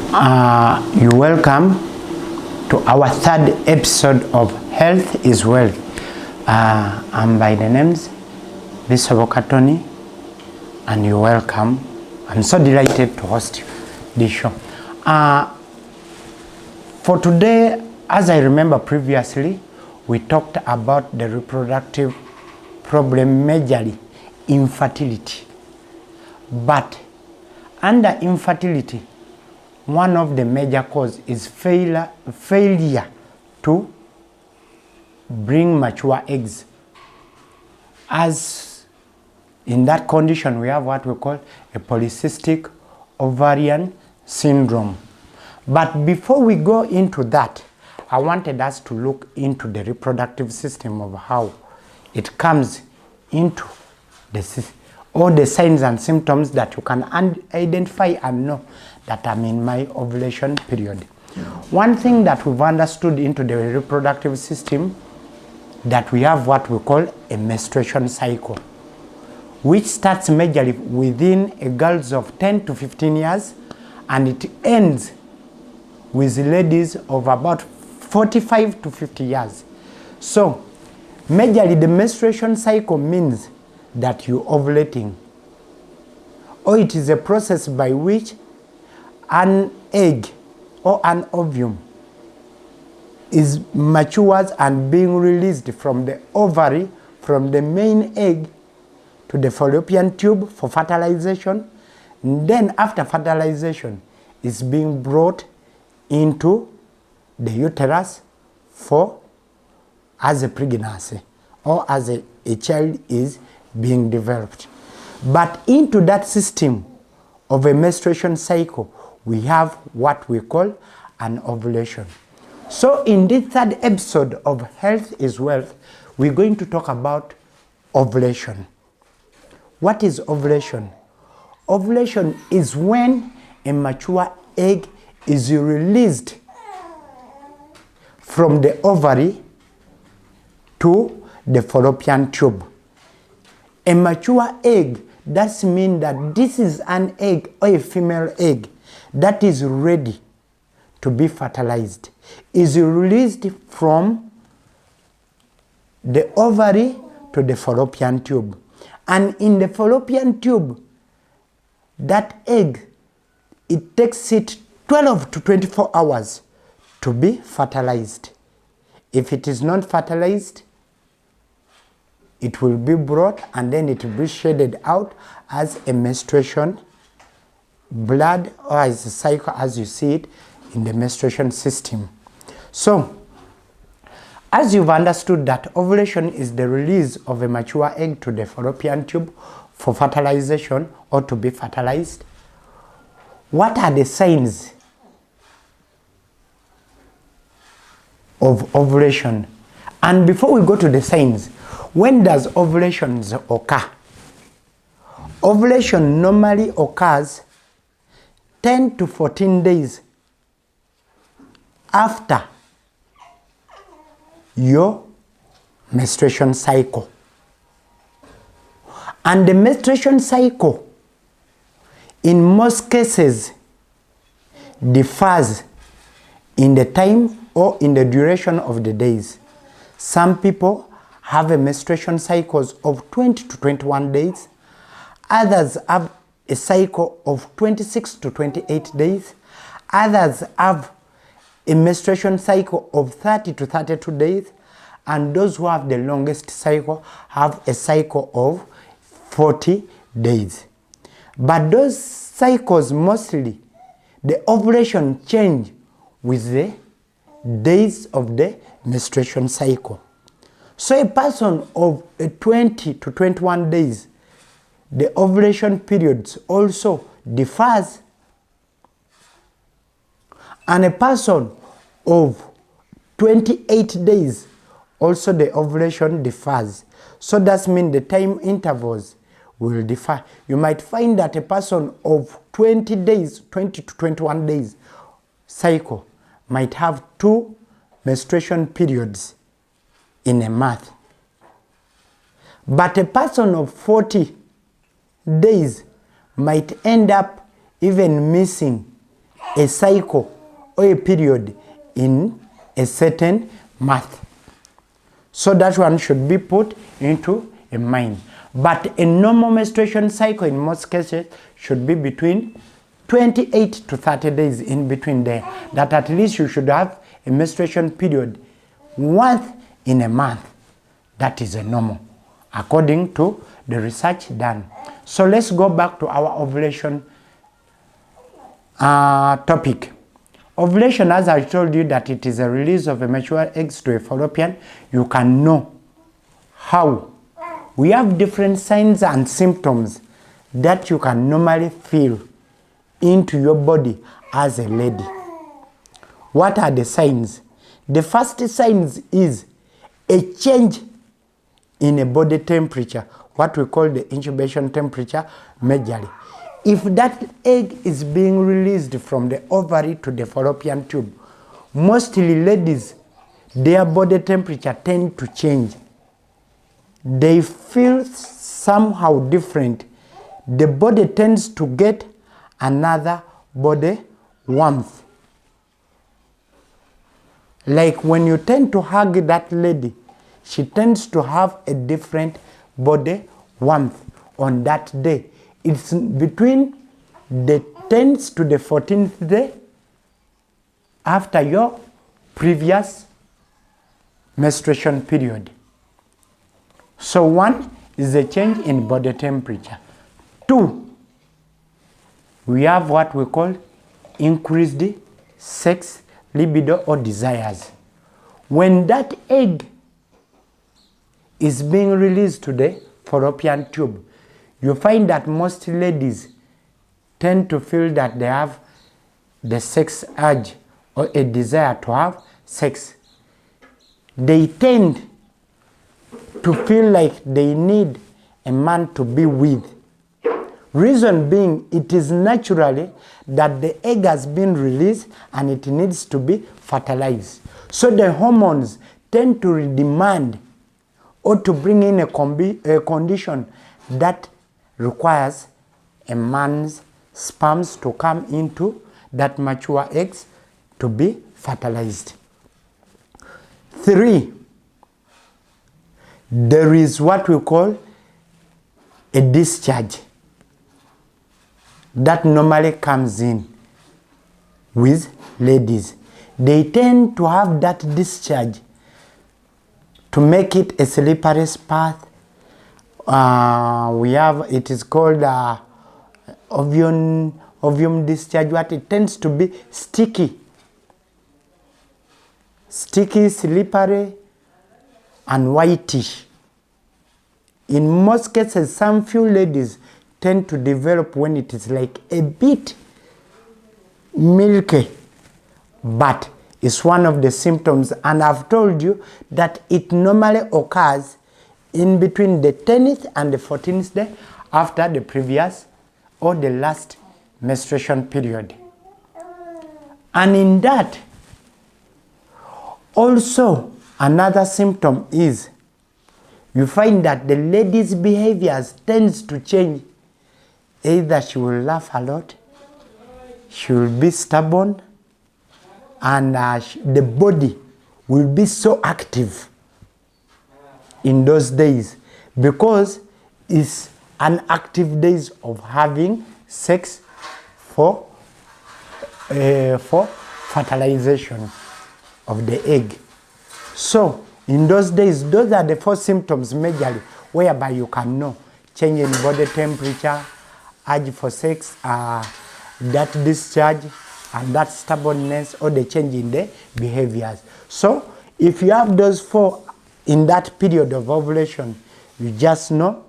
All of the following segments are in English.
You're welcome to our third episode of Health is Wealth. I'm by the names Bishop Tonny, and you're welcome. I'm so delighted to host this show. For today, as I remember previously, we talked about the reproductive problem, majorly infertility. But under infertility, one of the major causes is failure to bring mature eggs. As in that condition, we have what we call a polycystic ovarian syndrome. But before we go into that, I wanted us to look into the reproductive system of how it comes into all the signs and symptoms that you can identify and know that I'm in my ovulation period. One thing that we've understood into the reproductive system, that we have what we call a menstruation cycle, which starts majorly within a girls of 10 to 15 years, and it ends with ladies of about 45 to 50 years. So, majorly the menstruation cycle means that you're ovulating, or it is a process by which an egg or an ovum is matures and being released from the ovary, from the main egg to the fallopian tube for fertilization. And then after fertilization, it's being brought into the uterus for as a pregnancy or as a child is being developed. But into that system of a menstruation cycle, we have what we call an ovulation. So in this third episode of Health is Wealth, we're going to talk about ovulation. What is ovulation? Ovulation is when a mature egg is released from the ovary to the fallopian tube. A mature egg, that means that this is an egg or a female egg that is ready to be fertilized, is released from the ovary to the fallopian tube. And in the fallopian tube, that egg, it takes it 12 to 24 hours to be fertilized. If it is not fertilized, it will be brought and then it will be shaded out as a menstruation blood, or as a cycle as you see it in the menstruation system. So, as you've understood that ovulation is the release of a mature egg to the fallopian tube for fertilization or to be fertilized, what are the signs of ovulation? And before we go to the signs, when does ovulation occur? Ovulation normally occurs 10 to 14 days after your menstruation cycle. And the menstruation cycle, in most cases, differs in the time or in the duration of the days. Some people have a menstruation cycles of 20 to 21 days. Others have a cycle of 26 to 28 days. Others have a menstruation cycle of 30 to 32 days. And those who have the longest cycle have a cycle of 40 days. But those cycles, mostly, the ovulation change with the days of the menstruation cycle. So a person of 20 to 21 days, the ovulation periods also differs. And a person of 28 days, also the ovulation differs. So that means the time intervals will differ. You might find that a person of 20 days, 20 to 21 days cycle might have 2 menstruation periods in a month. But a person of 40 days might end up even missing a cycle or a period in a certain month. So that one should be put into a mind. But a normal menstruation cycle in most cases should be between 28 to 30 days in between there. That at least you should have a menstruation period once in a month. That is a normal, according to the research done. So let's go back to our ovulation topic. Ovulation, as I told you, that it is a release of a mature eggs to a fallopian. You can know how. We have different signs and symptoms that you can normally feel into your body as a lady. What are the signs? The first signs is a change in a body temperature, what we call the incubation temperature majorly. If that egg is being released from the ovary to the fallopian tube, mostly ladies, their body temperature tend to change. They feel somehow different. The body tends to get another body warmth. Like when you tend to hug that lady, she tends to have a different body warmth on that day. It's between the 10th to the 14th day after your previous menstruation period. So one is a change in body temperature. Two, we have what we call increased sex libido or desires. When that egg is being released to the fallopian tube, you find that most ladies tend to feel that they have the sex urge or a desire to have sex. They tend to feel like they need a man to be with. Reason being, it is naturally that the egg has been released and it needs to be fertilized. So the hormones tend to demand or to bring in a condition that requires a man's sperms to come into that mature eggs to be fertilized. Three, there is what we call a discharge that normally comes in with ladies. They tend to have that discharge to make it a slippery path. It is called ovum discharge. What it tends to be sticky, slippery, and whitish. In most cases, some few ladies tend to develop when it is like a bit milky, but it's one of the symptoms, and I've told you that it normally occurs in between the 10th and the 14th day after the previous or the last menstruation period. And in that, also another symptom is you find that the lady's behaviors tends to change. Either she will laugh a lot, she will be stubborn, and the body will be so active in those days because it's an active days of having sex for fertilization of the egg. So in those days, those are the four symptoms majorly whereby you can know change in body temperature, urge for sex, that discharge, and that stubbornness, or the change in the behaviors. So if you have those four in that period of ovulation, you just know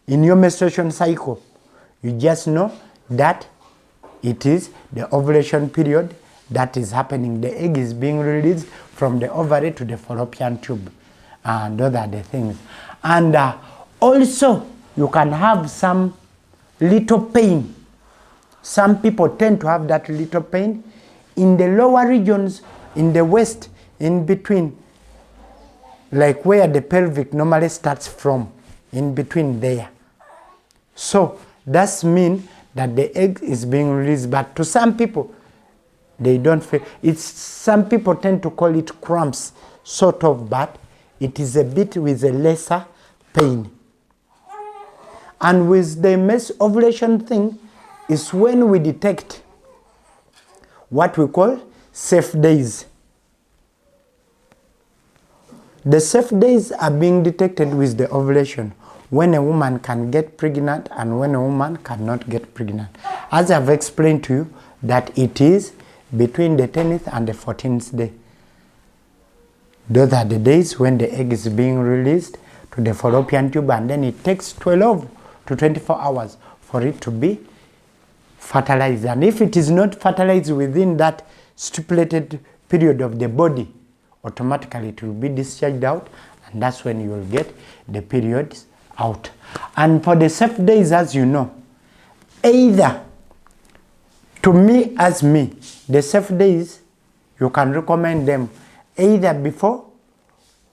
in your menstruation cycle, you just know that it is the ovulation period that is happening. The egg is being released from the ovary to the fallopian tube. And those are the things. And also, you can have some little pain. Some people tend to have that little pain in the lower regions, in the waist, in between, like where the pelvic normally starts from, in between there. So that's mean that the egg is being released. But to some people, They don't feel. It's, some people tend to call it cramps, sort of, but it is a bit with a lesser pain. And with the ovulation thing is when we detect what we call safe days. The safe days are being detected with the ovulation, when a woman can get pregnant and when a woman cannot get pregnant. As I've explained to you, that it is between the 10th and the 14th day. Those are the days when the egg is being released to the fallopian tube, and then it takes 12 to 24 hours for it to be fertilized. And if it is not fertilized within that stipulated period of the body, automatically it will be discharged out, and that's when you will get the periods out. And for the safe days, as you know, either, to me as me, the safe days, you can recommend them either before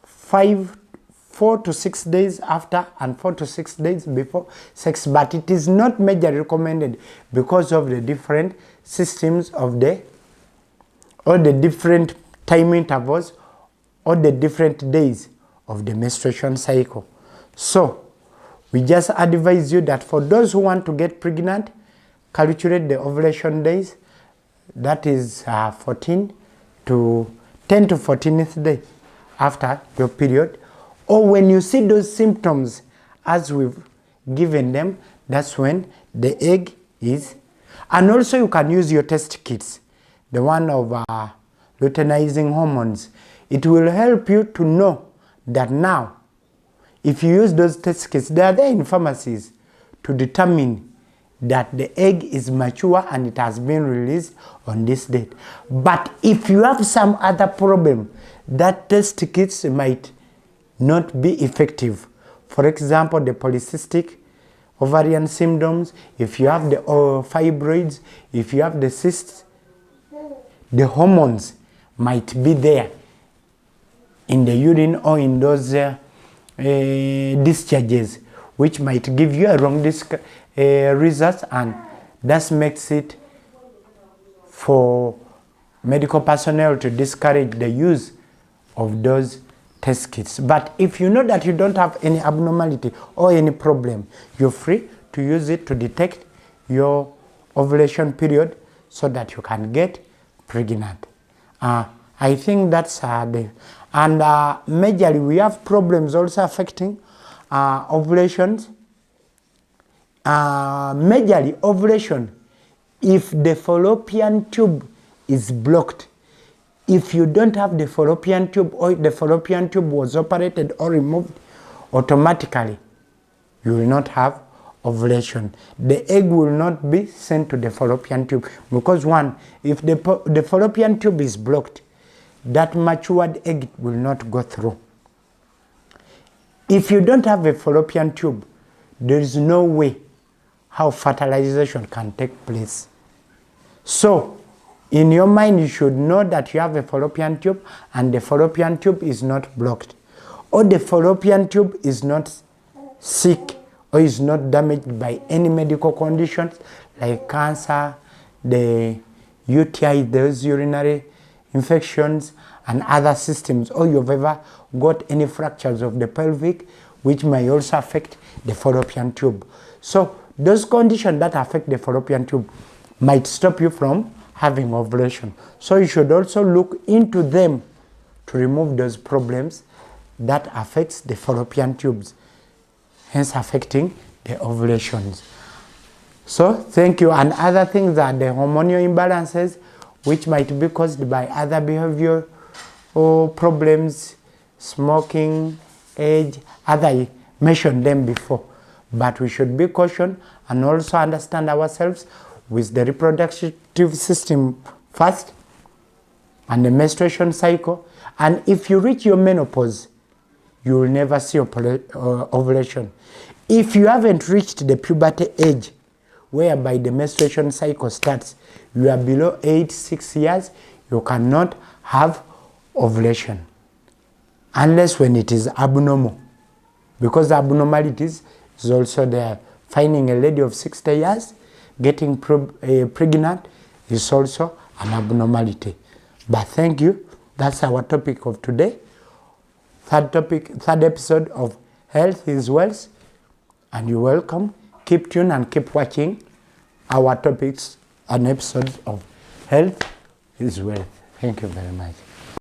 4 to 6 days after, and 4 to 6 days before sex, but it is not majorly recommended because of the different systems of the, or the different time intervals, or the different days of the menstruation cycle. So we just advise you that for those who want to get pregnant, calculate the ovulation days, that is 10 to 14th day after your period, or when you see those symptoms as we've given them, that's when the egg is. And also you can use your test kits, the one of luteinizing hormones. It will help you to know that now, if you use those test kits, they are there in pharmacies to determine that the egg is mature and it has been released on this date. But if you have some other problem, that test kits might not be effective. For example, the polycystic ovarian syndromes, if you have the fibroids, if you have the cysts, the hormones might be there in the urine or in those discharges, which might give you a wrong results, and that makes it for medical personnel to discourage the use of those test kits. But if you know that you don't have any abnormality or any problem, you're free to use it to detect your ovulation period so that you can get pregnant. I think that's the, and majorly we have problems also affecting ovulations. Majorly ovulation, if the fallopian tube is blocked, if you don't have the fallopian tube, or the fallopian tube was operated or removed, automatically you will not have ovulation. The egg will not be sent to the fallopian tube because, one, if the fallopian tube is blocked, that matured egg will not go through. If you don't have a fallopian tube, there is no way how fertilization can take place. So, in your mind, you should know that you have a fallopian tube and the fallopian tube is not blocked, or the fallopian tube is not sick or is not damaged by any medical conditions like cancer, the UTI, those urinary infections, and other systems, or you've ever got any fractures of the pelvic, which may also affect the fallopian tube. So those conditions that affect the fallopian tube might stop you from having ovulation. So you should also look into them to remove those problems that affects the fallopian tubes, hence affecting the ovulations. So thank you. And other things are the hormonal imbalances, which might be caused by other behavior or problems, smoking, age, I mentioned them before. But we should be cautious and also understand ourselves with the reproductive system first and the menstruation cycle. And if you reach your menopause, you will never see ovulation. If you haven't reached the puberty age, whereby the menstruation cycle starts, you are below 6 years, you cannot have ovulation. Unless when it is abnormal. Because the abnormalities is also there. Finding a lady of 60 years, getting pregnant is also an abnormality. But thank you. That's our topic of today. Third episode of Health is Wealth. And you're welcome. Keep tuned and keep watching our topics and episodes of Health is Wealth. Thank you very much.